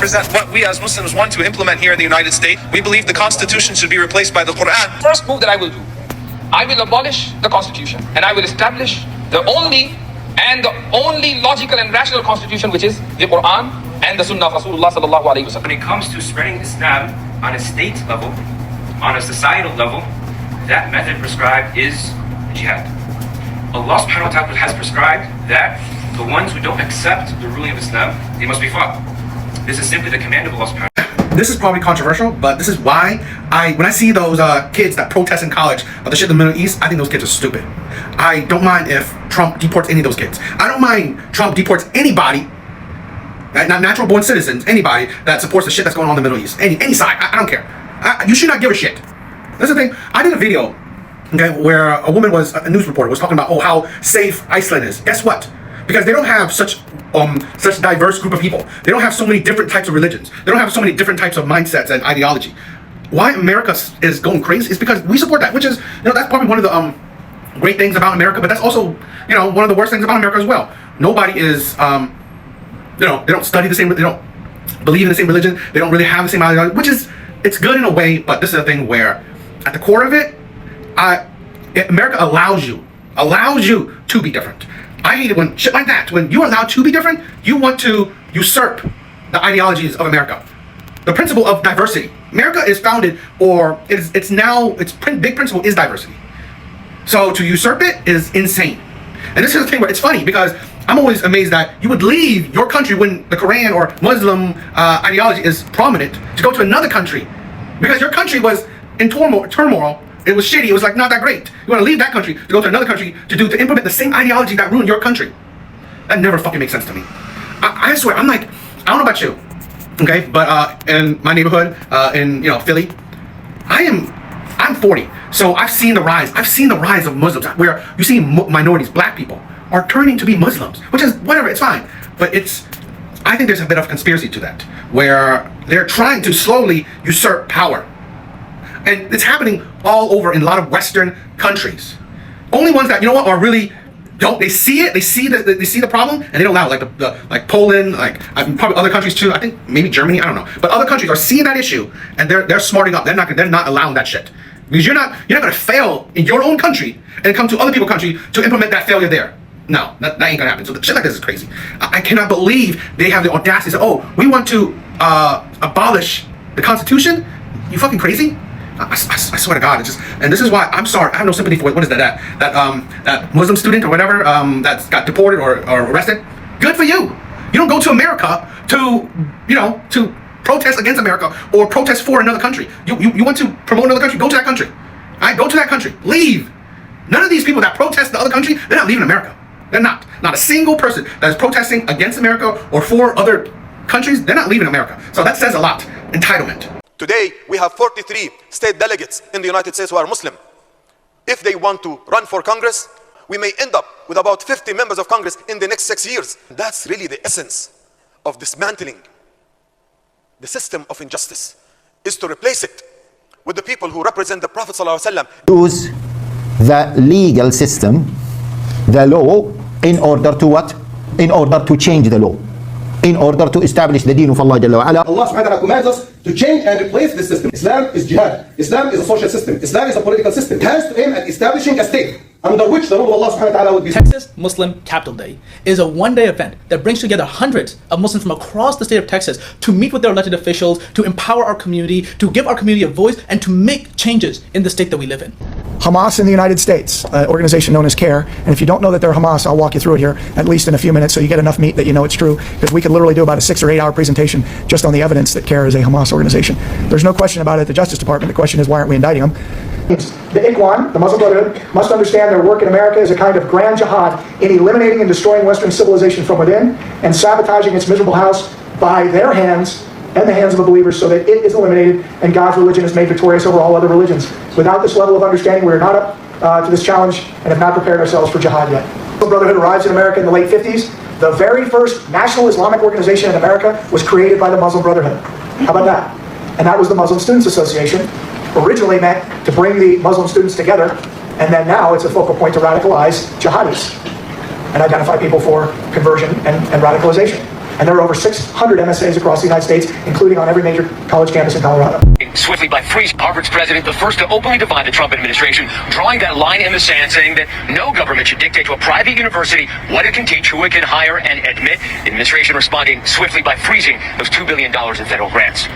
present what we as Muslims want to implement here in the United States. We believe the Constitution should be replaced by the Quran. First move that I will do, I will abolish the Constitution and I will establish the only logical and rational Constitution, which is the Quran and the Sunnah of Rasulullah sallallahu alaihi wasallam. When it comes to spreading Islam on a state level, on a societal level, that method prescribed is jihad. Allah subhanahu wa ta'ala has prescribed that the ones who don't accept the ruling of Islam, they must be fought. This is simply the command of Allah subhanahu wa ta'ala. This is probably controversial, but this is why when I see those kids that protest in college about the shit in the Middle East, I think those kids are stupid. I don't mind if Trump deports any of those kids. I don't mind Trump deports anybody, not natural born citizens, anybody that supports the shit that's going on in the Middle East. Any side, I don't care. You should not give a shit. That's the thing. I did a video, okay, where a woman a news reporter was talking about, how safe Iceland is. Guess what? Because they don't have such diverse group of people. They don't have so many different types of religions. They don't have so many different types of mindsets and ideology. Why America is going crazy is because we support that, which is, that's probably one of the great things about America, but that's also, one of the worst things about America as well. Nobody is, they don't study the same, they don't believe in the same religion, they don't really have the same ideology, which is, it's good in a way, but this is a thing where, at the core of it, America allows you to be different. I hate it when shit like that, when you're allowed to be different, you want to usurp the ideologies of America. The principle of diversity. America is founded, or its big principle is diversity. So to usurp it is insane. And this is the thing where it's funny, because I'm always amazed that you would leave your country when the Quran or Muslim ideology is prominent to go to another country, because your country was in turmoil. It was shitty. It was like not that great. You want to leave that country to go to another country to implement the same ideology that ruined your country. That never fucking makes sense to me. I swear, I'm like, I don't know about you, okay, but in my neighborhood, in Philly, I'm 40, so I've seen the rise of Muslims, where you see minorities, black people, are turning to be Muslims, which is whatever, it's fine, but I think there's a bit of conspiracy to that, where they're trying to slowly usurp power. And it's happening all over in a lot of Western countries. Only ones that are really they see it, they see the problem, and they don't allow it. Like Poland, probably other countries too. I think maybe Germany, I don't know. But other countries are seeing that issue, and they're smarting up. They're not allowing that shit, because you're not gonna fail in your own country and come to other people's country to implement that failure there. No, that ain't gonna happen. So shit like this is crazy. I cannot believe they have the audacity to say, "Oh, we want to abolish the Constitution." You fucking crazy? I swear to God, and this is why I'm sorry. I have no sympathy for what is that Muslim student or whatever that's got deported or arrested. Good for you. You don't go to America to protest against America or protest for another country. You want to promote another country? Go to that country. Go to that country. Leave. None of these people that protest the other country, they're not leaving America. They're not. Not a single person that is protesting against America or for other countries, they're not leaving America. So that says a lot. Entitlement. Today, we have 43 state delegates in the United States who are Muslim. If they want to run for Congress, we may end up with about 50 members of Congress in the next 6 years. That's really the essence of dismantling the system of injustice, is to replace it with the people who represent the Prophet ﷺ. Use the legal system, the law, in order to what? In order to change the law. In order to establish the deen of Allah Jalla wa Ala. Allah subhanahu wa ta'ala commands us to change and replace this system. Islam is jihad. Islam is a social system. Islam is a political system. It has to aim at establishing a state under which the rule of Allah subhanahu wa ta'ala would be. Texas Muslim Capital Day is a one-day event that brings together hundreds of Muslims from across the state of Texas to meet with their elected officials, to empower our community, to give our community a voice, and to make changes in the state that we live in. Hamas in the United States, an organization known as CARE, and if you don't know that they're Hamas, I'll walk you through it here, at least in a few minutes, so you get enough meat that you know it's true, because we could literally do about a 6 or 8 hour presentation just on the evidence that CARE is a Hamas organization. There's no question about it at the Justice Department. The question is, why aren't we indicting them? The Ikhwan, the Muslim Brotherhood, must understand their work in America is a kind of grand jihad in eliminating and destroying Western civilization from within and sabotaging its miserable house by their hands and the hands of the believers, so that it is eliminated and God's religion is made victorious over all other religions. Without this level of understanding, we are not up to this challenge and have not prepared ourselves for jihad yet. The Muslim Brotherhood arrives in America in the late 50s. The very first national Islamic organization in America was created by the Muslim Brotherhood. How about that? And that was the Muslim Students Association, originally meant to bring the Muslim students together, and then now it's a focal point to radicalize jihadis and identify people for conversion and radicalization. And there are over 600 MSAs across the United States, including on every major college campus in Colorado. Swiftly by freezing Harvard's president, the first to openly defy the Trump administration, drawing that line in the sand, saying that no government should dictate to a private university what it can teach, who it can hire, and admit. The administration responding swiftly by freezing those $2 billion in federal grants.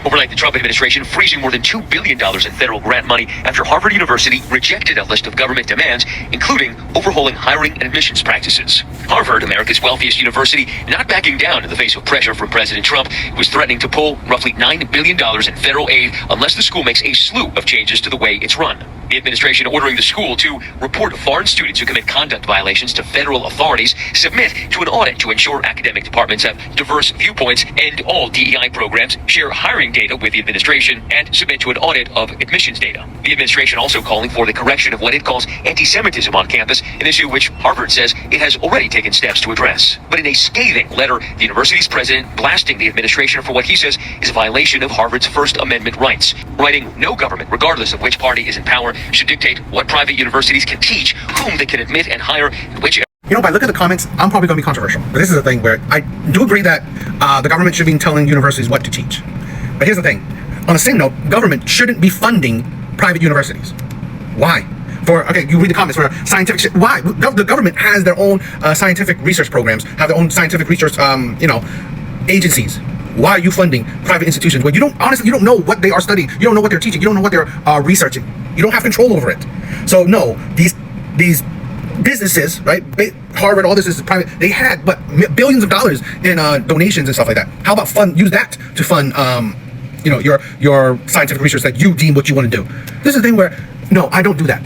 Overnight, the Trump administration freezing more than $2 billion in federal grant money after Harvard University rejected a list of government demands, including overhauling hiring and admissions practices. Harvard, America's wealthiest university, not backing down in the face of pressure from President Trump, was threatening to pull roughly $9 billion in federal aid unless the school makes a slew of changes to the way it's run. The administration ordering the school to report foreign students who commit conduct violations to federal authorities, submit to an audit to ensure academic departments have diverse viewpoints, and all DEI programs share hiring data with the administration, and submit to an audit of admissions data. The administration also calling for the correction of what it calls anti-Semitism on campus, an issue which Harvard says it has already taken steps to address. But in a scathing letter, the university's president blasting the administration for what he says is a violation of Harvard's First Amendment rights, writing, "No government, regardless of which party is in power, should dictate what private universities can teach, whom they can admit and hire, and which..." You know, by look at the comments, I'm probably going to be controversial. But this is the thing where I do agree that the government should be telling universities what to teach. But here's the thing. On the same note, government shouldn't be funding private universities. Why? Okay, you read the comments for scientific shit. Why? The government has their own scientific research programs, have their own scientific research, agencies. Why are you funding private institutions when you don't know what they are studying, you don't know what they're teaching, you don't know what they're researching, you don't have control over it. So no, these businesses, right? Harvard, all this is private. They had billions of dollars in donations and stuff like that. How about use that to fund your scientific research that you deem what you want to do? This is the thing where no, I don't do that.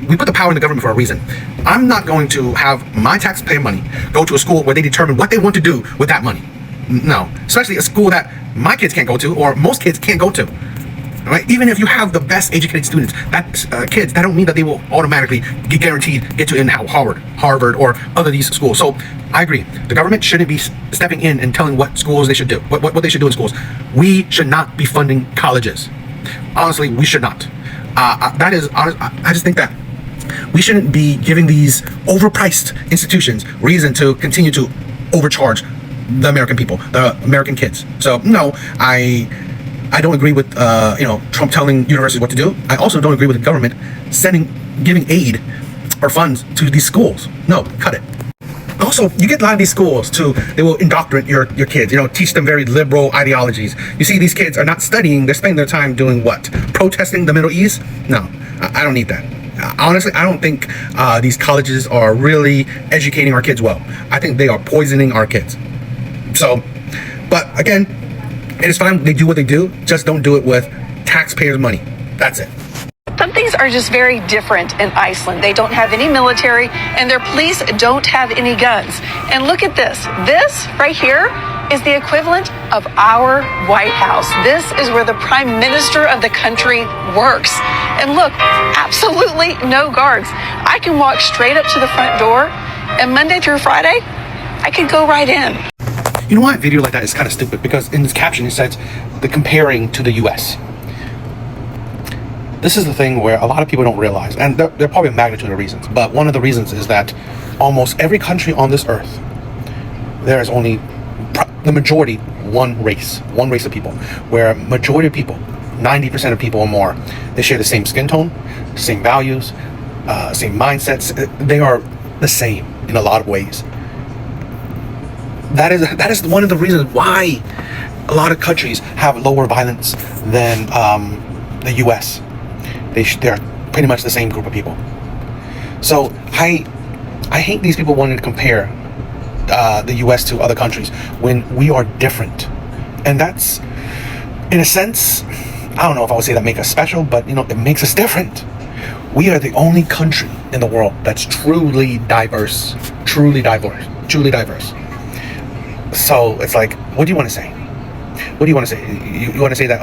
We put the power in the government for a reason. I'm not going to have my taxpayer money go to a school where they determine what they want to do with that money. No, especially a school that my kids can't go to, or most kids can't go to. Right? Even if you have the best educated students, kids, that don't mean that they will automatically get to in Harvard, or other these schools. So I agree. The government shouldn't be stepping in and telling what schools they should do, what they should do in schools. We should not be funding colleges. Honestly, we should not. That is honest. I just think that we shouldn't be giving these overpriced institutions reason to continue to overcharge the American people, the American kids. So no, I don't agree with Trump telling universities what to do. I also don't agree with the government giving aid or funds to these schools. No, cut it. Also, you get a lot of these schools they will indoctrinate your kids, teach them very liberal ideologies. You see, these kids are not studying, they're spending their time doing what? Protesting the Middle East? No, I don't need that. Honestly, I don't think these colleges are really educating our kids well. I think they are poisoning our kids. So, but again, it is fine. They do what they do. Just don't do it with taxpayers' money. That's it. Some things are just very different in Iceland. They don't have any military, and their police don't have any guns. And look at this. This right here is the equivalent of our White House. This is where the Prime Minister of the country works. And look, absolutely no guards. I can walk straight up to the front door, and Monday through Friday, I could go right in. You know why a video like that is kind of stupid? Because in this caption it says the comparing to the US. This is the thing where a lot of people don't realize, and there are probably a magnitude of reasons, but one of the reasons is that almost every country on this earth, there is only the majority one race of people, where majority of people, 90% of people or more, they share the same skin tone, same values, same mindsets. They are the same in a lot of ways. That is one of the reasons why a lot of countries have lower violence than the US. They're pretty much the same group of people. So I hate these people wanting to compare the US to other countries when we are different. And that's, in a sense, I don't know if I would say that make us special, but it makes us different. We are the only country in the world that's truly diverse. So it's like, what do you want to say? What do you want to say? You want to say that,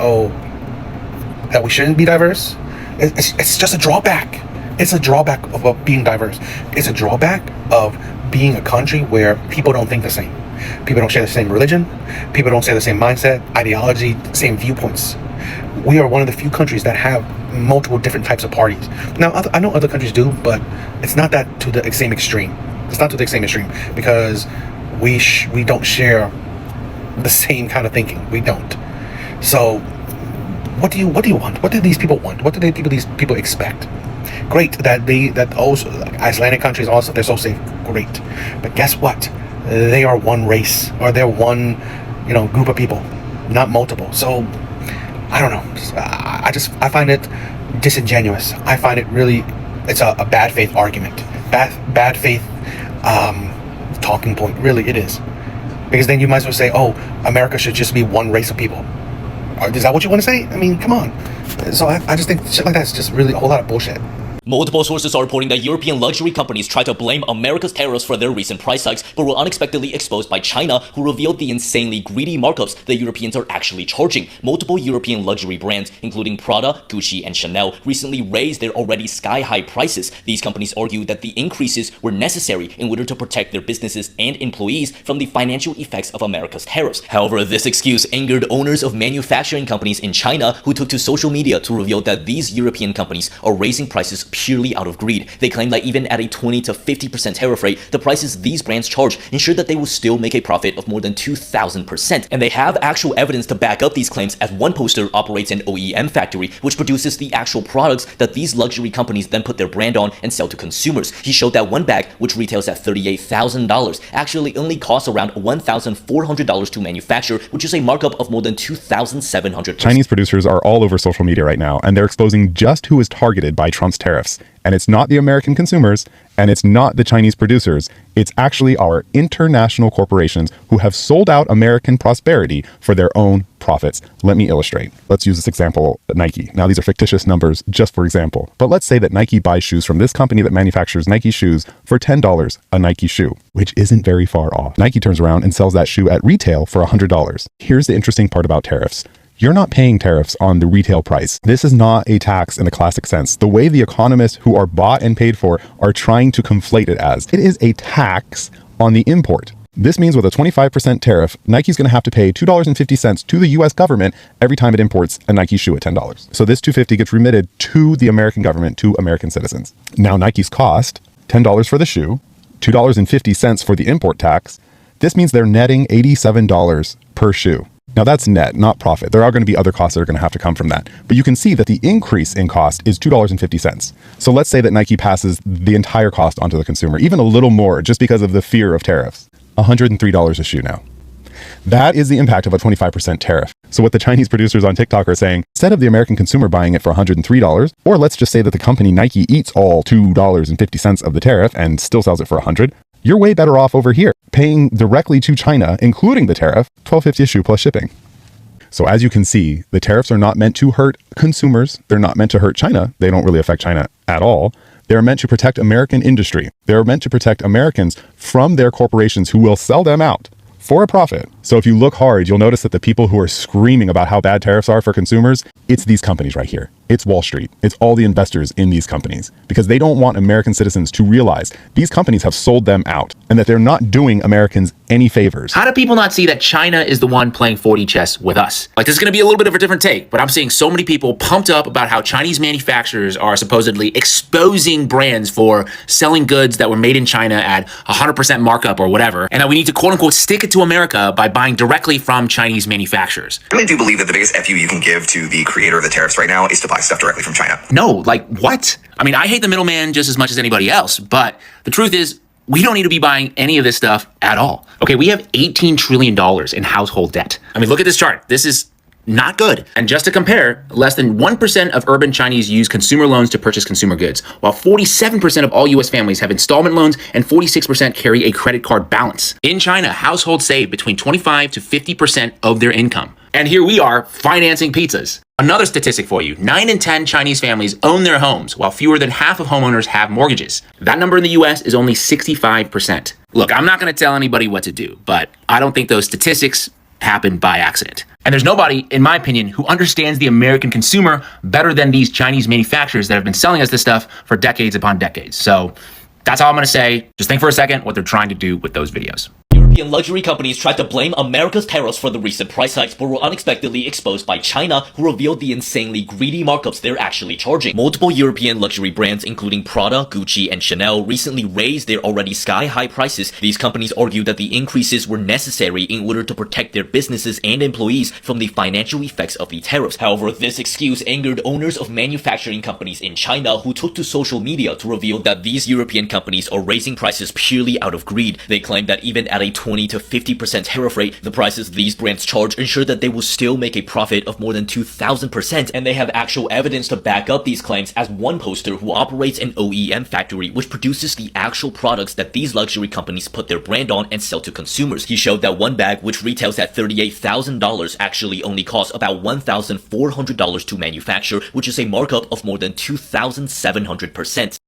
that we shouldn't be diverse? It's just a drawback. It's a drawback of being diverse. It's a drawback of being a country where people don't think the same. People don't share the same religion. People don't share the same mindset, ideology, same viewpoints. We are one of the few countries that have multiple different types of parties. Now, I know other countries do, but it's not that to the same extreme. It's not to the same extreme, because we don't share the same kind of thinking. We don't. So what do you want? What do these people want? What do these people expect? Great that also Icelandic countries also, they're so safe. Great. But guess what? They are one race, or they're one, group of people, not multiple. So I don't know. I find it disingenuous. I find it really, it's a bad faith argument. Bad faith talking point. Really, it is. Because then you might as well say, oh, America should just be one race of people. Is that what you want to say? I mean, come on. So I just think shit like that is just really a whole lot of bullshit. Multiple sources are reporting that European luxury companies tried to blame America's tariffs for their recent price hikes, but were unexpectedly exposed by China, who revealed the insanely greedy markups the Europeans are actually charging. Multiple European luxury brands, including Prada, Gucci, and Chanel, recently raised their already sky-high prices. These companies argued that the increases were necessary in order to protect their businesses and employees from the financial effects of America's tariffs. However, this excuse angered owners of manufacturing companies in China, who took to social media to reveal that these European companies are raising prices purely out of greed. They claim that even at a 20 to 50% tariff rate, the prices these brands charge ensure that they will still make a profit of more than 2,000%. And they have actual evidence to back up these claims, as one poster operates an OEM factory, which produces the actual products that these luxury companies then put their brand on and sell to consumers. He showed that one bag, which retails at $38,000, actually only costs around $1,400 to manufacture, which is a markup of more than 2,700%. Chinese producers are all over social media right now, and they're exposing just who is targeted by Trump's tariffs. And it's not the American consumers, and it's not the Chinese producers. It's actually our international corporations who have sold out American prosperity for their own profits. Let me illustrate. Let's use this example, Nike. Now, these are fictitious numbers, just for example. But let's say that Nike buys shoes from this company that manufactures Nike shoes for $10 a Nike shoe, which isn't very far off. Nike turns around and sells that shoe at retail for $100. Here's the interesting part about tariffs. You're not paying tariffs on the retail price. This is not a tax in the classic sense. The way the economists who are bought and paid for are trying to conflate it as, it is a tax on the import. This means with a 25% tariff, Nike's going to have to pay $2.50 to the US government every time it imports a Nike shoe at $10. So this $2.50 gets remitted to the American government, to American citizens. Now Nike's cost, $10 for the shoe, $2.50 for the import tax. This means they're netting $87 per shoe. Now that's net, not profit. There are going to be other costs that are going to have to come from that. But you can see that the increase in cost is $2.50. So let's say that Nike passes the entire cost onto the consumer, even a little more, just because of the fear of tariffs. $103 a shoe now. That is the impact of a 25% tariff. So what the Chinese producers on TikTok are saying, instead of the American consumer buying it for $103, or let's just say that the company Nike eats all $2.50 of the tariff and still sells it for $100, you're way better off over here, paying directly to China, including the tariff, $12.50 a shoe plus shipping. So as you can see, the tariffs are not meant to hurt consumers. They're not meant to hurt China. They don't really affect China at all. They're meant to protect American industry. They're meant to protect Americans from their corporations who will sell them out for a profit. So if you look hard, you'll notice that the people who are screaming about how bad tariffs are for consumers, it's these companies right here. It's Wall Street. It's all the investors in these companies, because they don't want American citizens to realize these companies have sold them out and that they're not doing Americans any favors. How do people not see that China is the one playing 4D chess with us? Like, this is going to be a little bit of a different take, but I'm seeing so many people pumped up about how Chinese manufacturers are supposedly exposing brands for selling goods that were made in China at 100% markup or whatever, and that we need to quote unquote stick it to America by buying directly from Chinese manufacturers. I really do believe that the biggest FU you can give to the creator of the tariffs right now is to buy stuff directly from China. No, like what? I mean, I hate the middleman just as much as anybody else, but the truth is, we don't need to be buying any of this stuff at all. Okay, we have $18 trillion in household debt. I mean, look at this chart. This is not good. And just to compare, less than 1% of urban Chinese use consumer loans to purchase consumer goods, while 47% of all US families have installment loans and 46% carry a credit card balance. In China, households save between 25 to 50% of their income. And here we are financing pizzas. Another statistic for you, 9 in 10 Chinese families own their homes, while fewer than half of homeowners have mortgages. That number in the US is only 65%. Look, I'm not gonna tell anybody what to do, but I don't think those statistics happen by accident. And there's nobody, in my opinion, who understands the American consumer better than these Chinese manufacturers that have been selling us this stuff for decades upon decades. So that's all I'm gonna say. Just think for a second what they're trying to do with those videos. European luxury companies tried to blame America's tariffs for the recent price hikes, but were unexpectedly exposed by China, who revealed the insanely greedy markups they're actually charging. Multiple European luxury brands, including Prada, Gucci, and Chanel, recently raised their already sky-high prices. These companies argued that the increases were necessary in order to protect their businesses and employees from the financial effects of the tariffs. However, this excuse angered owners of manufacturing companies in China, who took to social media to reveal that these European companies are raising prices purely out of greed. They claimed that even at a 20 to 50% tariff rate, the prices these brands charge ensure that they will still make a profit of more than 2,000%, and they have actual evidence to back up these claims, as one poster who operates an OEM factory which produces the actual products that these luxury companies put their brand on and sell to consumers. He showed that one bag, which retails at $38,000, actually only costs about $1,400 to manufacture, which is a markup of more than 2,700%.